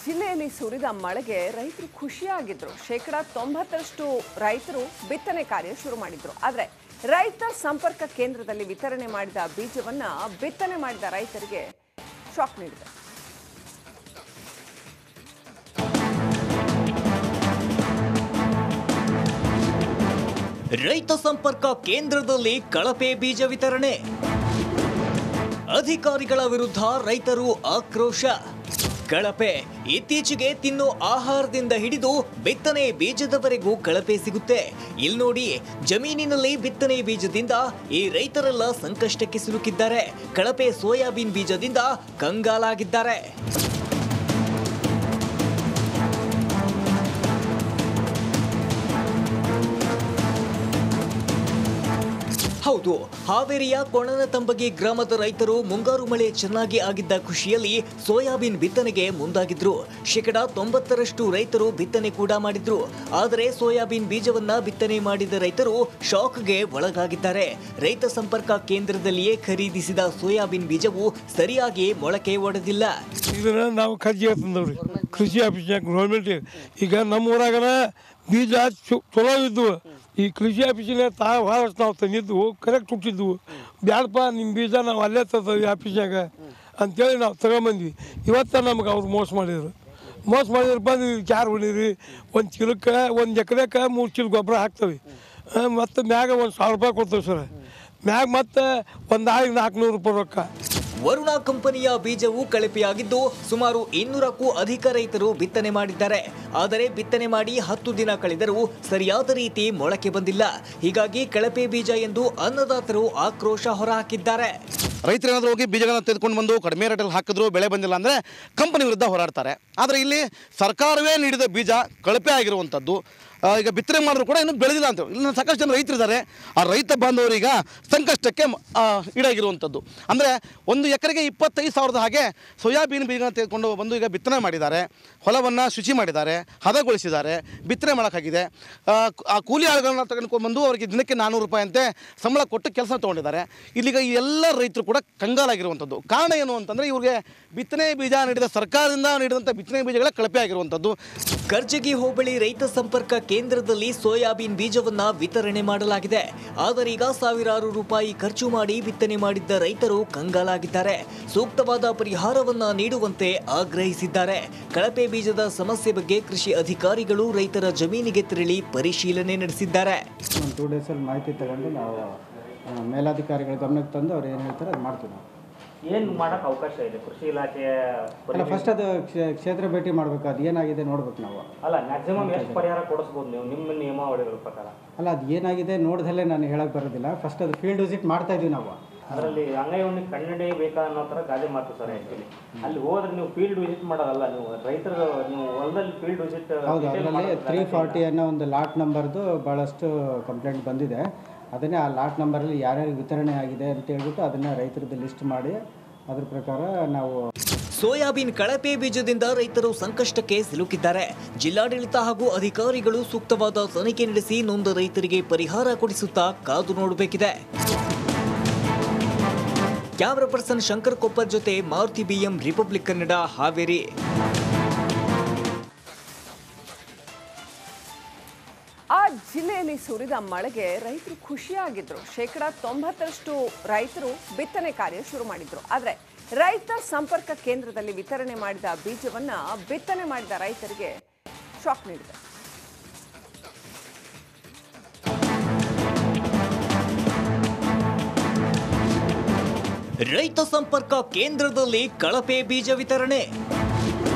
ಜಿಲ್ಲೆಯಲ್ಲಿ ಸುರಿದ ಮಳೆಗೆ ರೈತರು ಖುಷಿಯಾಗಿದ್ರು. 90% ರೈತರು ಬಿತ್ತನೆ ಕಾರ್ಯ ಶುರು ಮಾಡಿದ್ರು. ಆದರೆ ರೈತ ಸಂಪರ್ಕ ಕೇಂದ್ರದಲ್ಲಿ ವಿತರಣೆ ಮಾಡಿದ ಬೀಜವನ್ನ ಬಿತ್ತನೆ ಮಾಡಿದ ರೈತರಿಗೆ ಶಾಕ್ ನೀಡಿದೆ. ರೈತ ಸಂಪರ್ಕ ಕೇಂದ್ರದಲ್ಲಿ ಕಳಪೆ ಬೀಜ ವಿತರಣೆ. ಅಧಿಕಾರಿಗಳ ವಿರುದ್ಧ ರೈತರು ಆಕ್ರೋಶ. ಕಳಪೆ ಇತ್ತೀಚೆಗೆ ತಿನ್ನೋ ಆಹಾರದಿಂದ ಹಿಡಿದು ಬಿತ್ತನೆ ಬೀಜದವರೆಗೂ ಕಳಪೆ ಸಿಗುತ್ತೆ. ಇಲ್ಲಿ ನೋಡಿ, ಜಮೀನಿನಲ್ಲಿ ಬಿತ್ತನೆ ಬೀಜದಿಂದ ಈ ರೈತರೆಲ್ಲ ಸಂಕಷ್ಟಕ್ಕೆ ಸಿಲುಕಿದ್ದಾರೆ. ಕಳಪೆ ಸೋಯಾಬೀನ್ ಬೀಜದಿಂದ ಕಂಗಾಲಾಗಿದ್ದಾರೆ. ಹೌದು, ಹಾವೇರಿಯ ಕೊಣನತಂಬಗಿ ಗ್ರಾಮದ ರೈತರು ಮುಂಗಾರು ಮಳೆ ಚೆನ್ನಾಗಿ ಆಗಿದ್ದ ಖುಷಿಯಲ್ಲಿ ಸೋಯಾಬೀನ್ ಬಿತ್ತನೆಗೆ ಮುಂದಾಗಿದ್ರು. 90% ರೈತರು ಬಿತ್ತನೆ ಕೂಡ ಮಾಡಿದ್ರು. ಆದರೆ ಸೋಯಾಬೀನ್ ಬೀಜವನ್ನ ಬಿತ್ತನೆ ಮಾಡಿದ ರೈತರು ಶಾಕ್ಗೆ ಒಳಗಾಗಿದ್ದಾರೆ. ರೈತ ಸಂಪರ್ಕ ಕೇಂದ್ರದಲ್ಲಿಯೇ ಖರೀದಿಸಿದ ಸೋಯಾಬೀನ್ ಬೀಜವು ಸರಿಯಾಗಿ ಮೊಳಕೆ ಒಡೆದಿಲ್ಲ. ಇದನ್ನ ನಾವು ಕಜ್ಜಿ ತಂದವ್ರಿ ಕೃಷಿ ಆಫೀಸ್ನಾಗ ಗೌರ್ಮೆಂಟ್. ಈಗ ನಮ್ಮ ಊರಾಗನ ಬೀಜ ಚಲೋ ಇದ್ವು. ಈ ಕೃಷಿ ಆಫೀಸಿನ ಭಾಳಷ್ಟು ನಾವು ತಂದಿದ್ವು, ಕರೆಕ್ಟ್ ಹುಟ್ಟಿದ್ವು. ಬ್ಯಾಡಪ್ಪ ನಿಮ್ಮ ಬೀಜ ನಾವು ಅಲ್ಲೇ ತರ್ತೀವಿ ಆಫೀಸ್ನಾಗ ಅಂತೇಳಿ ನಾವು ತಗೊಂಬಂದ್ವಿ. ಇವತ್ತು ನಮ್ಗೆ ಅವ್ರು ಮೋಸ ಮಾಡಿದ್ರಪ್ಪ. ನೀವು ಚಾರ್ ಹೊಡೀರಿ, ಒಂದು ಚೀಲಕ್ಕೆ 1 ಎಕರೆಗೆ 3 ಚೀಲ ಗೊಬ್ಬರ ಹಾಕ್ತವೆ. ಮತ್ತು ಮ್ಯಾಗ 1,000 ರೂಪಾಯಿ ಕೊಡ್ತೇವೆ ಸರ್. ಮ್ಯಾಗ ಮತ್ತು ಒಂದು 400 ರೂಪಾಯಿ ರೊಕ್ಕ. ವರುಣ ಕಂಪನಿಯ ಬೀಜವು ಕಳಪೆಯಾಗಿದ್ದು ಸುಮಾರು 200ಕ್ಕೂ ಅಧಿಕ ರೈತರು ಬಿತ್ತನೆ ಮಾಡಿದ್ದಾರೆ. ಆದರೆ ಬಿತ್ತನೆ ಮಾಡಿ 10 ದಿನ ಕಳೆದರೂ ಸರಿಯಾದ ರೀತಿ ಮೊಳಕೆ ಬಂದಿಲ್ಲ. ಹೀಗಾಗಿ ಕಳಪೆ ಬೀಜ ಎಂದು ಅನ್ನದಾತರು ಆಕ್ರೋಶ ಹೊರಹಾಕಿದ್ದಾರೆ. ರೈತರು ಏನಾದರೂ ಹೋಗಿ ಬೀಜಗಳನ್ನು ತೆಗೆದುಕೊಂಡು ಬಂದು ಕಡಿಮೆ ರೇಟಲ್ಲಿ ಹಾಕಿದ್ರು ಬೆಳೆ ಬಂದಿಲ್ಲ ಅಂದರೆ ಕಂಪನಿ ವಿರುದ್ಧ ಹೋರಾಡ್ತಾರೆ. ಆದರೆ ಇಲ್ಲಿ ಸರ್ಕಾರವೇ ನೀಡಿದ ಬೀಜ ಕಳಪೆ ಆಗಿರುವಂಥದ್ದು. ಈಗ ಬಿತ್ತನೆ ಮಾಡಿದ್ರು ಕೂಡ ಇನ್ನೂ ಬೆಳೆದಿಲ್ಲ ಅಂತ. ಇಲ್ಲಿ ಸಾಕಷ್ಟು ಜನ ರೈತರಿದ್ದಾರೆ. ಆ ರೈತ ಬಾಂಧವರೀಗ ಸಂಕಷ್ಟಕ್ಕೆ ಈಡಾಗಿರುವಂಥದ್ದು. ಅಂದರೆ 1 ಎಕರೆಗೆ 25,000 ಹಾಗೆ ಸೋಯಾಬೀನ್ ಬೀಜಗಳನ್ನು ತೆಗೆದುಕೊಂಡು ಬಂದು ಈಗ ಬಿತ್ತನೆ ಮಾಡಿದ್ದಾರೆ. ಹೊಲವನ್ನು ಶುಚಿ ಮಾಡಿದ್ದಾರೆ, ಹದಗೊಳಿಸಿದ್ದಾರೆ, ಬಿತ್ತನೆ ಮಾಡೋಕ್ಕಾಗಿದೆ. ಆ ಕೂಲಿ ಆಳುಗಳನ್ನ ತೆಗೆದುಕೊಂಡು ಬಂದು ಅವರಿಗೆ ದಿನಕ್ಕೆ 400 ರೂಪಾಯಿ ಅಂತೆ ಸಂಬಳ ಕೊಟ್ಟು ಕೆಲಸ ತೊಗೊಂಡಿದ್ದಾರೆ. ಇಲ್ಲಿಗ ಈ ಎಲ್ಲ ರೈತರು ಕೂಡ ಕಂಗಾಲಾಗಿರುವಂಥದ್ದು. ಕಾರಣ ಏನು ಅಂತಂದರೆ ಇವ್ರಿಗೆ ಬಿತ್ತನೆ ಬೀಜ ನೀಡಿದ ಸರ್ಕಾರದಿಂದ ನೀಡಿದಂಥ ಬಿತ್ತನೆ ಬೀಜಗಳೇ ಕಳಪೆ ಆಗಿರುವಂಥದ್ದು. ಕರ್ಜಗಿ ಹೋಬಳಿ ರೈತ ಸಂಪರ್ಕ ಕೇಂದ್ರದಲ್ಲಿ ಸೋಯಾಬೀನ್ ಬೀಜವನ್ನ ವಿತರಣೆ ಮಾಡಲಾಗಿದೆ. ಆದರೀಗ ಸಾವಿರಾರು ರೂಪಾಯಿ ಖರ್ಚು ಮಾಡಿ ಬಿತ್ತನೆ ಮಾಡಿದ್ದ ರೈತರು ಕಂಗಾಲಾಗಿದ್ದಾರೆ. ಸೂಕ್ತವಾದ ಪರಿಹಾರವನ್ನ ನೀಡುವಂತೆ ಆಗ್ರಹಿಸಿದ್ದಾರೆ. ಕಳಪೆ ಬೀಜದ ಸಮಸ್ಯೆ ಬಗ್ಗೆ ಕೃಷಿ ಅಧಿಕಾರಿಗಳು ರೈತರ ಜಮೀನಿಗೆ ತೆರಳಿ ಪರಿಶೀಲನೆ ನಡೆಸಿದ್ದಾರೆ. 2 ಡೇಸಲ್ಲಿ ಮಾಹಿತಿ ತಗೊಂಡು ನಾವು ಮೇಲಾಧಿಕಾರಿಗಳ ಗಮನಕ್ಕೆ ತಂದು ಅವ್ರು ಏನು ಹೇಳ್ತಾರೆ ಅದು ಮಾಡ್ತೀವಿ. ನಾವು ಏನು ಮಾಡೋಕ್ಕೆ ಅವಕಾಶ ಇದೆ ಕೃಷಿ ಇಲಾಖೆಯ? ಫಸ್ಟ್ ಅದು ಕ್ಷೇತ್ರ ಭೇಟಿ ಮಾಡಬೇಕು, ಅದು ಏನಾಗಿದೆ ನೋಡ್ಬೇಕು ನಾವು. ಅಲ್ಲ, ಮ್ಯಾಕ್ಸಿಮಮ್ ಎಷ್ಟು ಪರಿಹಾರ ಕೊಡಿಸ್ಬೋದು ನೀವು ನಿಮ್ಮ ನಿಯಮಾವಳಿಗಳ ಪ್ರಕಾರ? ಅಲ್ಲ, ಅದು ಏನಾಗಿದೆ ನೋಡ್ದಲ್ಲೇ ನಾನು ಹೇಳಕ್ಕೆ ಬರೋದಿಲ್ಲ. ಫಸ್ಟ್ ಅದು ಫೀಲ್ಡ್ ವಿಸಿಟ್ ಮಾಡ್ತಾ ಇದ್ದೀವಿ ನಾವು. ಅದರಲ್ಲಿ ಅಂಗೈವಣ್ಣಿ ಕನ್ನಡಿ ಬೇಕಾ ಅನ್ನೋ ಥರ ಗಾದೆ ಮಾತು ಸರ್. ಆ್ಯಕ್ಚುಲಿ ಅಲ್ಲಿ ಹೋದ್ರೆ ನೀವು ಫೀಲ್ಡ್ ವಿಸಿಟ್ ಮಾಡೋದಲ್ಲ, ನೀವು ರೈತರು ನೀವು ಹೊಲದಲ್ಲಿ ಫೀಲ್ಡ್ ವಿಸಿಟ್. ಹೌದು, ಅದರಲ್ಲಿ 340 ಅನ್ನೋ ಒಂದು ಲಾಟ್ ನಂಬರ್ದು ಭಾಳಷ್ಟು ಕಂಪ್ಲೇಂಟ್ ಬಂದಿದೆ. ಅದನ್ನೇ ಆ ಲಾಟ್ ನಂಬರಲ್ಲಿ ಯಾರ್ಯಾರು ವಿತರಣೆ ಆಗಿದೆ ಅಂತ ಹೇಳ್ಬಿಟ್ಟು ಅದನ್ನು ರೈತರದ್ದು ಲಿಸ್ಟ್ ಮಾಡಿ ಅದ್ರ ಪ್ರಕಾರ ನಾವು. ಸೋಯಾಬೀನ್ ಕಳಪೆ ಬೀಜದಿಂದ ರೈತರು ಸಂಕಷ್ಟಕ್ಕೆ ಸಿಲುಕಿದ್ದಾರೆ. ಜಿಲ್ಲಾಡಳಿತ ಹಾಗೂ ಅಧಿಕಾರಿಗಳು ಸೂಕ್ತವಾದ ತನಿಖೆ ನಡೆಸಿ ನೊಂದ ರೈತರಿಗೆ ಪರಿಹಾರ ಕೊಡಿಸುತ್ತಾ ಕಾದು ನೋಡಬೇಕಿದೆ. ಕ್ಯಾಮರಾ ಪರ್ಸನ್ ಶಂಕರ್ ಕೊಪ್ಪರ್ ಜೊತೆ ಮಾರುತಿ BM, ರಿಪಬ್ಲಿಕ್ ಕನ್ನಡ, ಹಾವೇರಿ. ಆ ಜಿಲ್ಲೆಯಲ್ಲಿ ಸುರಿದ ಮಳೆಗೆ ರೈತರು ಖುಷಿಯಾಗಿದ್ರು. 90% ರೈತರು ಬಿತ್ತನೆ ಕಾರ್ಯ ಶುರು ಮಾಡಿದ್ರು. ಆದರೆ ರೈತ ಸಂಪರ್ಕ ಕೇಂದ್ರದಲ್ಲಿ ವಿತರಣೆ ಮಾಡಿದ ಬೀಜವನ್ನ ಬಿತ್ತನೆ ಮಾಡಿದ ರೈತರಿಗೆ ಶಾಕ್ ನೀಡಿದೆ. ರೈತ ಸಂಪರ್ಕ ಕೇಂದ್ರದಲ್ಲಿ ಕಳಪೆ ಬೀಜ ವಿತರಣೆ.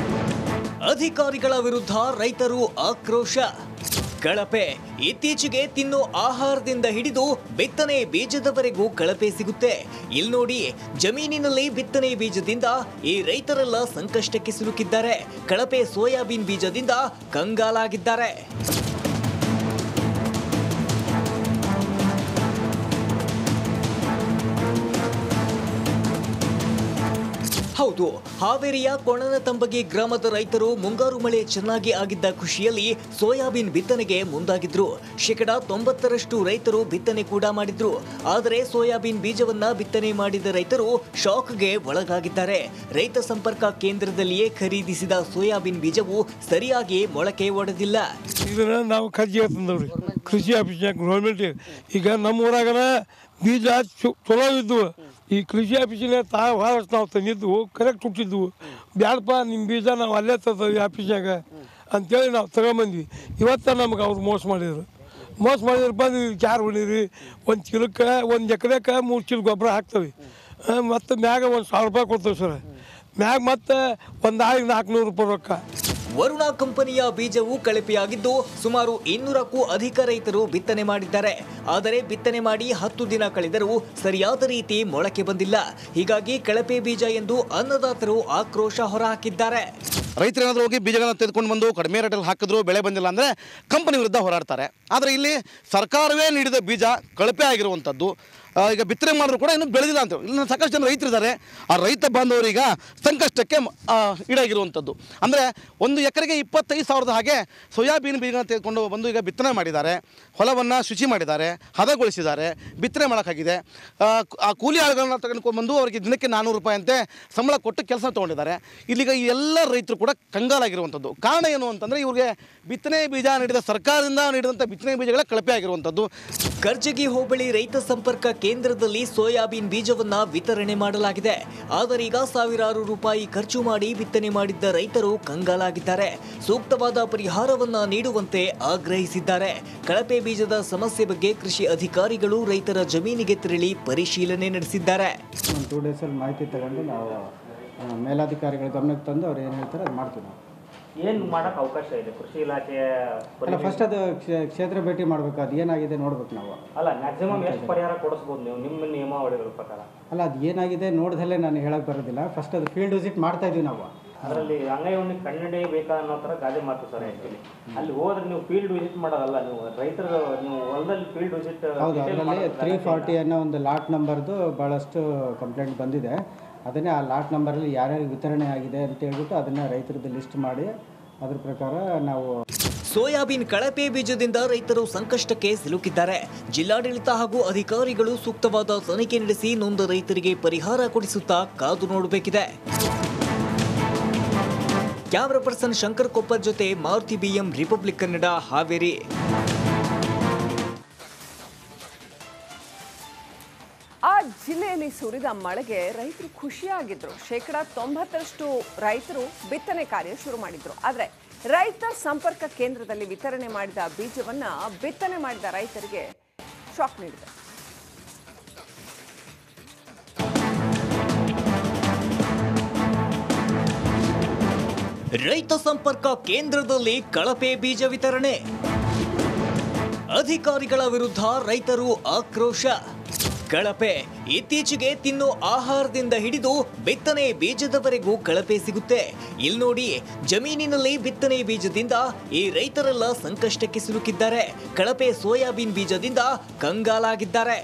ಅಧಿಕಾರಿಗಳ ವಿರುದ್ಧ ರೈತರು ಆಕ್ರೋಶ. ಕಳಪೆ ಇತ್ತೀಚೆಗೆ ತಿನ್ನೋ ಆಹಾರದಿಂದ ಹಿಡಿದು ಬಿತ್ತನೆ ಬೀಜದವರೆಗೂ ಕಳಪೆ ಸಿಗುತ್ತೆ. ಇಲ್ಲಿ ನೋಡಿ, ಜಮೀನಿನಲ್ಲಿ ಬಿತ್ತನೆ ಬೀಜದಿಂದ ಈ ರೈತರೆಲ್ಲ ಸಂಕಷ್ಟಕ್ಕೆ ಸಿಲುಕಿದ್ದಾರೆ. ಕಳಪೆ ಸೋಯಾಬೀನ್ ಬೀಜದಿಂದ ಕಂಗಾಲಾಗಿದ್ದಾರೆ. ಹೌದು, ಹಾವೇರಿಯ ಕೊಣನತಂಬಗಿ ಗ್ರಾಮದ ರೈತರು ಮುಂಗಾರು ಮಳೆ ಚೆನ್ನಾಗಿ ಆಗಿದ್ದ ಖುಷಿಯಲ್ಲಿ ಸೋಯಾಬೀನ್ ಬಿತ್ತನೆಗೆ ಮುಂದಾಗಿದ್ರು. 90% ರೈತರು ಬಿತ್ತನೆ ಕೂಡ ಮಾಡಿದ್ರು. ಆದರೆ ಸೋಯಾಬೀನ್ ಬೀಜವನ್ನ ಬಿತ್ತನೆ ಮಾಡಿದ ರೈತರು ಶಾಕ್ಗೆ ಒಳಗಾಗಿದ್ದಾರೆ. ರೈತ ಸಂಪರ್ಕ ಕೇಂದ್ರದಲ್ಲಿಯೇ ಖರೀದಿಸಿದ ಸೋಯಾಬೀನ್ ಬೀಜವು ಸರಿಯಾಗಿ ಮೊಳಕೆ ಒಡೆದಿಲ್ಲ. ಇದನ್ನ ನಾವು ಕಜ್ಜಿಗೆ ತಂದವ್ರಿ ಕೃಷಿ ಆಫೀಸ್ನಾಗ ಗೌರ್ಮೆಂಟ್. ಈಗ ನಮ್ಮ ಊರಾಗನ ಬೀಜ ಚಲೋ ಇದ್ವು. ಈ ಕೃಷಿ ಆಫೀಸಿನ ಭಾಳಷ್ಟು ನಾವು ತಂದಿದ್ವು, ಕರೆಕ್ಟ್ ಹುಟ್ಟಿದ್ವು. ಬ್ಯಾಡಪ್ಪ ನಿಮ್ಮ ಬೀಜ ನಾವು ಅಲ್ಲೇ ತರ್ತೀವಿ ಆಫೀಸ್ನಾಗ ಅಂತೇಳಿ ನಾವು ತಗೊಂಬಂದ್ವಿ. ಇವತ್ತು ನಮ್ಗೆ ಅವ್ರು ಮೋಸ ಮಾಡಿದ್ರು. ಬಂದು ಚಾರ್ ಹೊಡೀರಿ, ಒಂದು ಚೀಲಕ್ಕೆ 1 ಎಕರೆಗೆ 3 ಚೀಲ ಗೊಬ್ಬರ ಹಾಕ್ತವೆ. ಮತ್ತು ಮ್ಯಾಗ 1,000 ರೂಪಾಯಿ ಕೊಡ್ತೇವೆ ಸರ್. ಮ್ಯಾಗ ಮತ್ತು ಒಂದು ಆಳಿಗೆ 400 ರೂಪಾಯಿ ರೊಕ್ಕ. ವರುಣ ಕಂಪನಿಯ ಬೀಜವು ಕಳಪೆಯಾಗಿದ್ದು ಸುಮಾರು 200ಕ್ಕೂ ಅಧಿಕ ರೈತರು ಬಿತ್ತನೆ ಮಾಡಿದ್ದಾರೆ. ಆದರೆ ಬಿತ್ತನೆ ಮಾಡಿ 10 ದಿನ ಕಳೆದರೂ ಸರಿಯಾದ ರೀತಿ ಮೊಳಕೆ ಬಂದಿಲ್ಲ. ಹೀಗಾಗಿ ಕಳಪೆ ಬೀಜ ಎಂದು ಅನ್ನದಾತರು ಆಕ್ರೋಶ ಹೊರಹಾಕಿದ್ದಾರೆ. ರೈತರು ಏನಾದರೂ ಹೋಗಿ ಬೀಜಗಳನ್ನ ತೆಗೆದುಕೊಂಡು ಬಂದು ಕಡಿಮೆ ರೇಟಲ್ಲಿ ಹಾಕಿದ್ರು ಬೆಳೆ ಬಂದಿಲ್ಲ ಅಂದರೆ ಕಂಪನಿ ವಿರುದ್ಧ ಹೋರಾಡ್ತಾರೆ. ಆದರೆ ಇಲ್ಲಿ ಸರ್ಕಾರವೇ ನೀಡಿದ ಬೀಜ ಕಳಪೆ ಆಗಿರುವಂಥದ್ದು. ಈಗ ಬಿತ್ತನೆ ಮಾಡಿದ್ರು ಕೂಡ ಇನ್ನೂ ಬೆಳೆದಿಲ್ಲ ಅಂತೇಳಿ ಇಲ್ಲಿ ಸಾಕಷ್ಟು ಜನ ರೈತರಿದ್ದಾರೆ. ಆ ರೈತ ಬಾಂಧವರೀಗ ಸಂಕಷ್ಟಕ್ಕೆ ಈಡಾಗಿರುವಂಥದ್ದು. ಅಂದರೆ 1 ಎಕರೆಗೆ 25,000 ಹಾಗೆ ಸೋಯಾಬೀನ್ ಬೀಜಗಳನ್ನ ತೆಗೆದುಕೊಂಡು ಬಂದು ಈಗ ಬಿತ್ತನೆ ಮಾಡಿದ್ದಾರೆ. ಹೊಲವನ್ನು ಶುಚಿ ಮಾಡಿದ್ದಾರೆ, ಹದಗೊಳಿಸಿದ್ದಾರೆ, ಬಿತ್ತನೆ ಮಾಡೋಕ್ಕಾಗಿದೆ. ಆ ಕೂಲಿ ಆಳುಗಳನ್ನ ತೆಗೆದುಕೊಂಡು ಬಂದು ಅವರಿಗೆ ದಿನಕ್ಕೆ 400 ರೂಪಾಯಿ ಅಂತೆ ಸಂಬಳ ಕೊಟ್ಟು ಕೆಲಸ ತೊಗೊಂಡಿದ್ದಾರೆ. ಇಲ್ಲಿಗ ಈ ಎಲ್ಲ ರೈತರು ಕೂಡ ಕಂಗಾಲಾಗಿರುವಂಥದ್ದು. ಕಾರಣ ಏನು ಅಂತಂದರೆ ಇವ್ರಿಗೆ ಬಿತ್ತನೆ ಬೀಜ ನೀಡಿದ ಸರ್ಕಾರದಿಂದ ನೀಡಿದಂಥ ಬಿತ್ತನೆ ಬೀಜಗಳ ಕಳಪೆ ಆಗಿರುವಂಥದ್ದು. ಕರ್ಜಗಿ ಹೋಬಳಿ ರೈತ ಸಂಪರ್ಕ ಕೇಂದ್ರದಲ್ಲಿ ಸೋಯಾಬೀನ್ ಬೀಜವನ್ನ ವಿತರಣೆ ಮಾಡಲಾಗಿದೆ. ಆದರೀಗ ಸಾವಿರಾರು ರೂಪಾಯಿ ಖರ್ಚು ಮಾಡಿ ಬಿತ್ತನೆ ಮಾಡಿದ್ದ ರೈತರು ಕಂಗಾಲಾಗಿದ್ದಾರೆ. ಸೂಕ್ತವಾದ ಪರಿಹಾರವನ್ನ ನೀಡುವಂತೆ ಆಗ್ರಹಿಸಿದ್ದಾರೆ. ಕಳಪೆ ಬೀಜದ ಸಮಸ್ಯೆ ಬಗ್ಗೆ ಕೃಷಿ ಅಧಿಕಾರಿಗಳು ರೈತರ ಜಮೀನಿಗೆ ತೆರಳಿ ಪರಿಶೀಲನೆ ನಡೆಸಿದ್ದಾರೆ. 2 ಡೇಸಲ್ಲಿ ಮಾಹಿತಿ ತಗೊಂಡು ನಾವು ಮೇಲಾಧಿಕಾರಿಗಳ ಗಮನಕ್ಕೆ ತಂದು ಅವ್ರು ಏನು ಹೇಳ್ತಾರೆ ಅದು ಮಾಡ್ತೀವಿ. ನಾವು ಏನು ಮಾಡೋಕ್ಕೆ ಅವಕಾಶ ಇದೆ ಕೃಷಿ ಇಲಾಖೆಯ? ಅಲ್ಲ, ಫಸ್ಟ್ ಅದು ಕ್ಷೇತ್ರ ಭೇಟಿ ಮಾಡಬೇಕು. ಅದು ಏನಾಗಿದೆ ನೋಡ್ಬೇಕು ನಾವು. ಅಲ್ಲ, ಮ್ಯಾಕ್ಸಿಮಮ್ ಎಷ್ಟು ಪರಿಹಾರ ಕೊಡಿಸ್ಬೋದು ನೀವು ನಿಮ್ಮ ನಿಯಮಾವಳಿಗಳ ಪ್ರಕಾರ? ಅಲ್ಲ, ಅದು ಏನಾಗಿದೆ ನೋಡ್ದಲ್ಲೇ ನಾನು ಹೇಳಕ್ಕೆ ಬರೋದಿಲ್ಲ. ಫಸ್ಟ್ ಅದು ಫೀಲ್ಡ್ ವಿಸಿಟ್ ಮಾಡ್ತಾ ಇದ್ದೀವಿ ನಾವು. ಅದರಲ್ಲಿ ಅಂಗೈವಣ್ಣಿ ಕನ್ನಡಿ ಬೇಕಾ ಅನ್ನೋ ಥರ ಗಾದೆ ಮಾತು ಸರ್. ಆ್ಯಕ್ಚುಲಿ ಅಲ್ಲಿ ಹೋದ್ರೆ ನೀವು ಫೀಲ್ಡ್ ವಿಸಿಟ್ ಮಾಡೋದಲ್ಲ, ನೀವು ರೈತರು ನೀವು ಹೊಲದಲ್ಲಿ ಫೀಲ್ಡ್ ವಿಸಿಟ್. ಹೌದು, ಅದರಲ್ಲಿ 340 ಅನ್ನೋ ಒಂದು ಲಾಟ್ ನಂಬರ್ದು ಭಾಳಷ್ಟು ಕಂಪ್ಲೇಂಟ್ ಬಂದಿದೆ. ಅದನ್ನೇ ಆ ಲಾಟ್ ನಂಬರಲ್ಲಿ ಯಾರ್ಯಾರಿಗೆ ವಿತರಣೆ ಆಗಿದೆ ಅಂತ ಹೇಳ್ಬಿಟ್ಟು ಅದನ್ನು ರೈತರದ್ದು ಲಿಸ್ಟ್ ಮಾಡಿ ಅದ್ರ ಪ್ರಕಾರ ನಾವು. ಸೋಯಾಬೀನ್ ಕಳಪೆ ಬೀಜದಿಂದ ರೈತರು ಸಂಕಷ್ಟಕ್ಕೆ ಸಿಲುಕಿದ್ದಾರೆ. ಜಿಲ್ಲಾಡಳಿತ ಹಾಗೂ ಅಧಿಕಾರಿಗಳು ಸೂಕ್ತವಾದ ತನಿಖೆ ನಡೆಸಿ ನೊಂದ ರೈತರಿಗೆ ಪರಿಹಾರ ಕೊಡಿಸುತ್ತಾ ಕಾದು ನೋಡಬೇಕಿದೆ. ಕ್ಯಾಮರಾ ಪರ್ಸನ್ ಶಂಕರ್ ಕೊಪ್ಪರ್ ಜೊತೆ ಮಾರುತಿ BM, ರಿಪಬ್ಲಿಕ್ ಕನ್ನಡ, ಹಾವೇರಿ. ಆ ಜಿಲ್ಲೆಯಲ್ಲಿ ಸುರಿದ ಮಳೆಗೆ ರೈತರು ಖುಷಿಯಾಗಿದ್ರು. 90% ರೈತರು ಬಿತ್ತನೆ ಕಾರ್ಯ ಶುರು ಮಾಡಿದ್ರು. ಆದರೆ ರೈತ ಸಂಪರ್ಕ ಕೇಂದ್ರದಲ್ಲಿ ವಿತರಣೆ ಮಾಡಿದ ಬೀಜವನ್ನ ಬಿತ್ತನೆ ಮಾಡಿದ ರೈತರಿಗೆ ಶಾಕ್ ನೀಡಿದೆ. ರೈತ ಸಂಪರ್ಕ ಕೇಂದ್ರದಲ್ಲಿ ಕಳಪೆ ಬೀಜ ವಿತರಣೆ. ಅಧಿಕಾರಿಗಳ ವಿರುದ್ಧ ರೈತರು ಆಕ್ರೋಶ. ಕಳಪೆ ಇತ್ತೀಚೆಗೆ ತಿನ್ನೋ ಆಹಾರದಿಂದ ಹಿಡಿದು ಬಿತ್ತನೆ ಬೀಜದವರೆಗೂ ಕಳಪೆ ಸಿಗುತ್ತೆ. ಇಲ್ಲಿ ನೋಡಿ, ಜಮೀನಿನಲ್ಲಿ ಬಿತ್ತನೆ ಬೀಜದಿಂದ ಈ ರೈತರೆಲ್ಲ ಸಂಕಷ್ಟಕ್ಕೆ ಸಿಲುಕಿದ್ದಾರೆ. ಕಳಪೆ ಸೋಯಾಬೀನ್ ಬೀಜದಿಂದ ಕಂಗಾಲಾಗಿದ್ದಾರೆ.